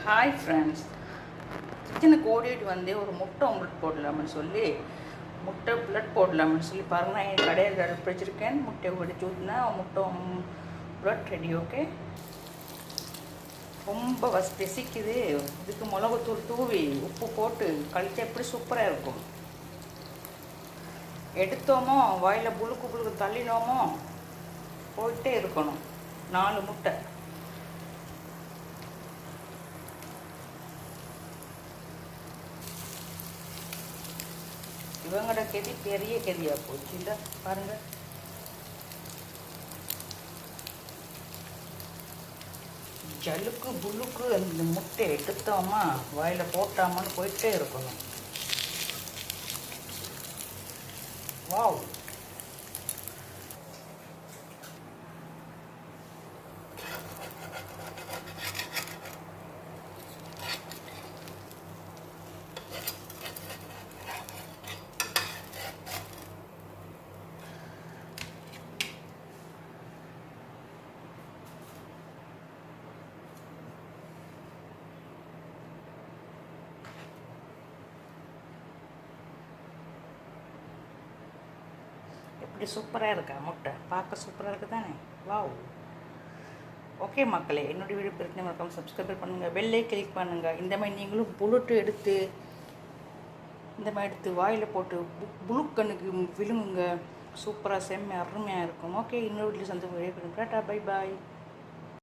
Hi friends, கிச்சனுக்கு ஓடிட்டு வந்து ஒரு முட்டை ஆம்லெட் போடலாம்னு சொல்லி முட்டை பிளட் போடலாம்னு சொல்லி பாருங்கள். நான் என் கடையில் அடுப்பு வச்சுருக்கேன். முட்டையை ஒடிச்சு ஊற்றினா முட்டை பிளட் ரெடி. ஓகே, ரொம்ப பசிக்குது. இதுக்கு மிளகுத்தூள் தூவி உப்பு போட்டு கழிச்சா எப்படி சூப்பராக இருக்கும். எடுத்தோமோ வாயில் புழுக்கு புழுக்கு தள்ளினோமோ போயிட்டே இருக்கணும். 4 முட்டை. இவங்களோட கெதி பெரிய கெதியாக போச்சு. இல்லை பாருங்கள், ஜலுக்கு புல்லுக்கு அந்த முட்டை எடுத்தோமா வாயில் போட்டாமான்னு போயிட்டே இருக்கணும். வாவ், எப்படி சூப்பராக இருக்கா முட்டை? பார்க்க சூப்பராக இருக்குது தானே? வாவ். ஓகே மக்களே, என்னுடைய வீடியோ பிடிச்ச மறக்காம சப்ஸ்கிரைப் பண்ணுங்கள், பெல்லை கிளிக் பண்ணுங்கள். இந்த மாதிரி நீங்களும் புல்லட்டு எடுத்து இந்த மாதிரி எடுத்து வாயில் போட்டு புழுக்கண்ணுக்கு விழுங்குங்க. சூப்பராக செம்ம அருமையாக இருக்கும். ஓகே, இன்னொரு வீட்டில் சந்தோஷம். Tata, bye bye.